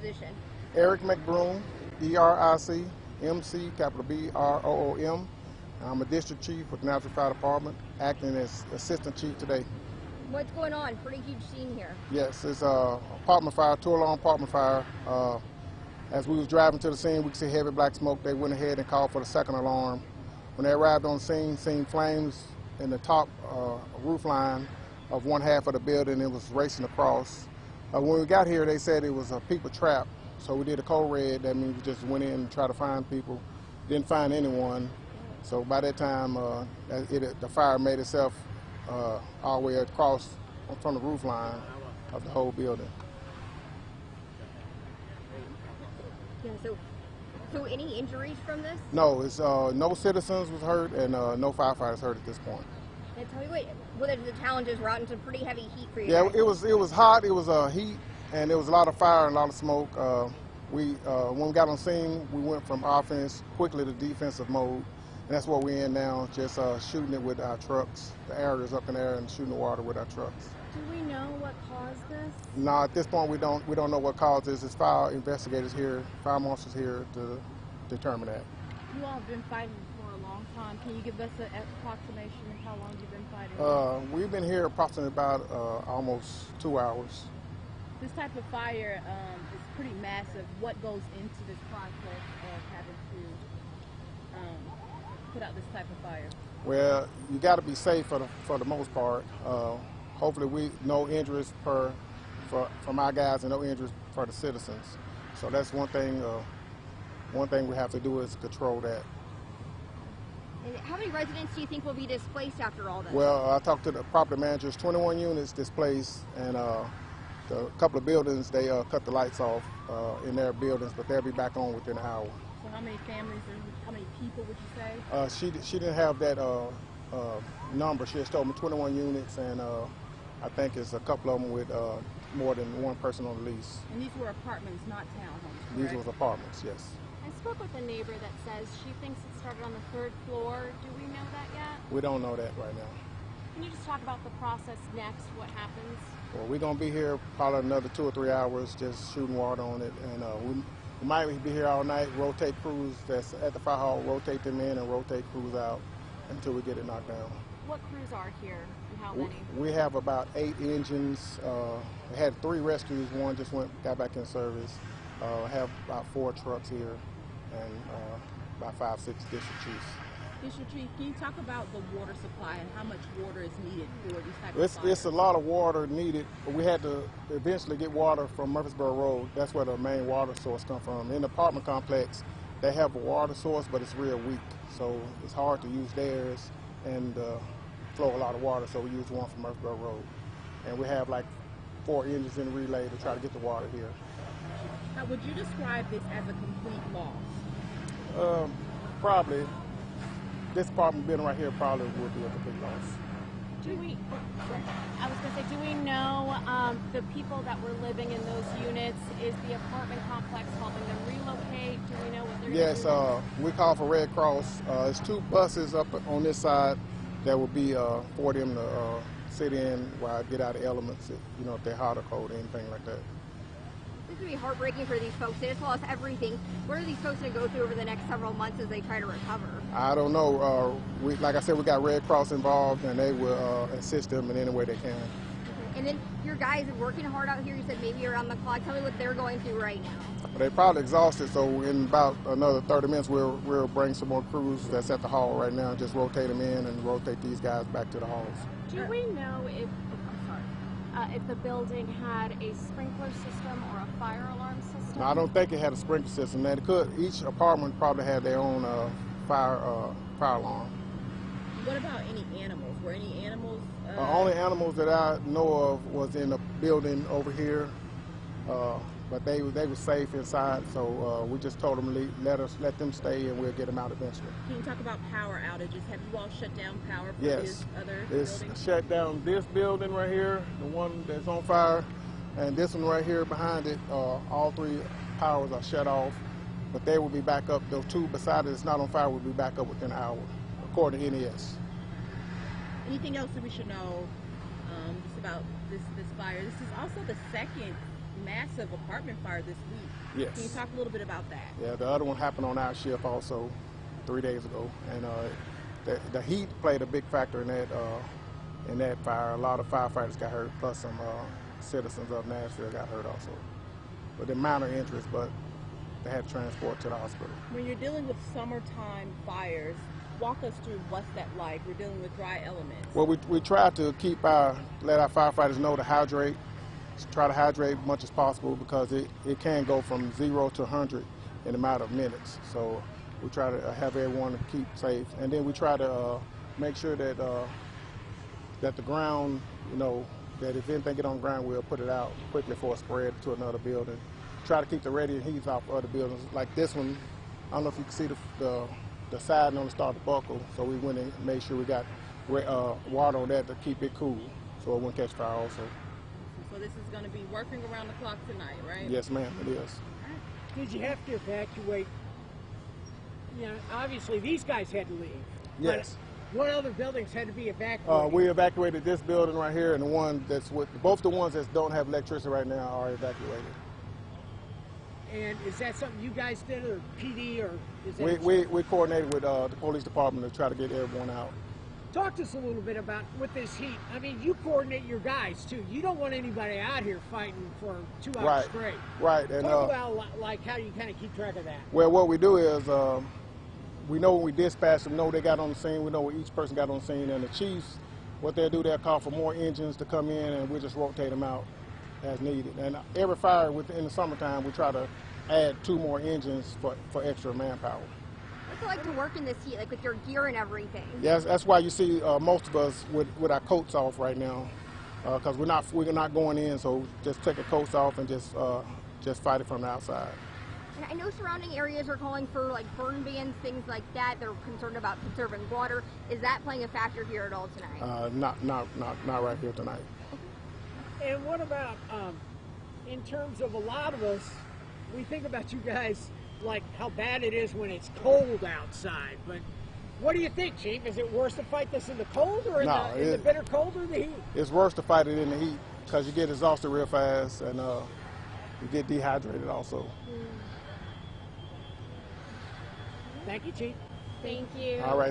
position? Eric McBroom, E-R-I-C-M-C, capital B-R-O-O-M. I'm a district chief with the Natural Fire Department, acting as assistant chief today. What's going on? Pretty huge scene here. Yes, it's a apartment fire, two-alarm apartment fire. As we was driving to the scene, we could see heavy black smoke. They went ahead and called for the second alarm. When they arrived on the scene, seen flames in the top roof line of one half of the building. It was racing across. When we got here, they said it was a people trap. So we did a code red. That means we just went in and tried to find people. Didn't find anyone. So by that time, the fire made itself all the way across from the roof line of the whole building. Yeah, so any injuries from this? No, it's no citizens was hurt and no firefighters hurt at this point. And tell me what are the challenges? We're out in some pretty heavy heat for you. Yeah, guys. it was hot. It was heat, and there was a lot of fire and a lot of smoke. When we got on scene, we went from offense quickly to defensive mode, and that's what we're in now. Just shooting it with our trucks. The areas up in the air and shooting the water with our trucks. Do we know what caused this? No, at this point we don't know what caused this. It's fire investigators here, fire marshals here to determine that. You all have been fighting for a long time. Can you give us an approximation of how long you've been fighting? We've been here approximately about almost 2 hours. This type of fire is pretty massive. What goes into this process of having to put out this type of fire? Well, you got to be safe for the most part. Hopefully, no injuries for my guys and no injuries for the citizens. So that's one thing. One thing we have to do is control that. And how many residents do you think will be displaced after all this? Well, I talked to the property managers. 21 units displaced, and a couple of buildings they cut the lights off in their buildings, but they'll be back on within an hour. So how many families or how many people would you say? She didn't have that number. She just told me 21 units, and I think it's a couple of them with more than one person on the lease. And these were apartments, not townhomes, These correct? were apartments, yes. I spoke with a neighbor that says she thinks it started on the 3rd floor. Do we know that yet? We don't know that right now. Can you just talk about the process next, what happens? Well, we're going to be here probably another 2 or 3 hours just shooting water on it. And we might be here all night, rotate crews that's at the fire hall, rotate them in and rotate crews out until we get it knocked down. What crews are here and how many? We have about 8 engines. We had 3 rescues. One just got back in service. I have about 4 trucks here and about 5, 6 district chiefs. District Chief, can you talk about the water supply and how much water is needed for these types of fires? It's a lot of water needed, but we had to eventually get water from Murfreesboro Road. That's where the main water source comes from. In the apartment complex, they have a water source, but it's real weak, so it's hard to use theirs and flow a lot of water, so we use one from Murfreesboro Road. And we have like 4 engines in the relay to try to get the water here. Now, would you describe this as a complete loss? Probably. This apartment building right here probably would be a complete loss. I was going to say, do we know the people that were living in those units? Is the apartment complex helping them relocate? Do we know what they're doing? Yes, we call for Red Cross. There's 2 buses up on this side that will be for them to sit in while I get out of elements, if they're hot or cold or anything like that. This would be heartbreaking for these folks. They just lost everything. What are these folks going to go through over the next several months as they try to recover? I don't know. Like I said, we got Red Cross involved, and they will assist them in any way they can. And then your guys are working hard out here. You said maybe around the clock. Tell me what they're going through right now. They're probably exhausted, so in about another 30 minutes, we'll bring some more crews that's at the hall right now, just rotate them in and rotate these guys back to the halls. Do we know if the building had a sprinkler system or a fire alarm system? No, I don't think it had a sprinkler system. Now, each apartment probably had their own fire alarm. What about any animals? Were any animals? Only animals that I know of was in the building over here, but they were safe inside. So we just told them let them stay, and we'll get them out eventually. Can you talk about power outages? Have you all shut down power for Yes, these other it's buildings? shut down this building right here, the one that's on fire, and this one right here behind it. All 3 powers are shut off, but they will be back up. Those 2 beside it that's not on fire will be back up within an hour, according to NES. Anything else that we should know just about this fire? This is also the second massive apartment fire this week. Yes. Can you talk a little bit about that? Yeah, the other one happened on our shift also 3 days ago, and the heat played a big factor in that fire. A lot of firefighters got hurt, plus some citizens of Nashville got hurt also. But they're minor injuries, but they had to transport to the hospital. When you're dealing with summertime fires, walk us through what's that like. We're dealing with dry elements. Well, we try to let our firefighters know to hydrate, try to hydrate as much as possible, because it can go from 0 to 100 in a matter of minutes. So we try to have everyone keep safe, and then we try to make sure that that the ground, that if anything get on the ground, we'll put it out quickly before it spread to another building. Try to keep the radiant heat off other buildings. Like this one, I don't know if you can see the siding on the starter buckle, so we went and made sure we got water on that to keep it cool, so it wouldn't catch fire also. So this is going to be working around the clock tonight, right? Yes, ma'am, it is. Did you have to evacuate? Obviously these guys had to leave. Yes. But what other buildings had to be evacuated? We evacuated this building right here, and the one that's both the ones that don't have electricity right now are evacuated. And is that something you guys did, or PD, or is that? We coordinated with the police department to try to get everyone out. Talk to us a little bit about, with this heat, I mean, you coordinate your guys too. You don't want anybody out here fighting for 2 hours straight. Right. And talk about like how you kind of keep track of that. Well, what we do is we know when we dispatch them, know they got on the scene. We know when each person got on the scene, and the chiefs, what they'll do, they'll call for more engines to come in, and we just rotate them out as needed. And every fire in the summertime, we try to add 2 more engines for extra manpower. What's it like to work in this heat, like with your gear and everything? Yes, that's why you see most of us with our coats off right now, because we're not going in. So just take our coats off and just fight it from the outside. And I know surrounding areas are calling for like burn bans, things like that. They're concerned about conserving water. Is that playing a factor here at all tonight? Not right here tonight. And what about in terms of a lot of us, we think about you guys like how bad it is when it's cold outside, but what do you think, Chief? Is it worse to fight this in the cold or in the bitter cold or the heat? It's worse to fight it in the heat, because you get exhausted real fast, and you get dehydrated also. Thank you, Chief. Thank you. All right.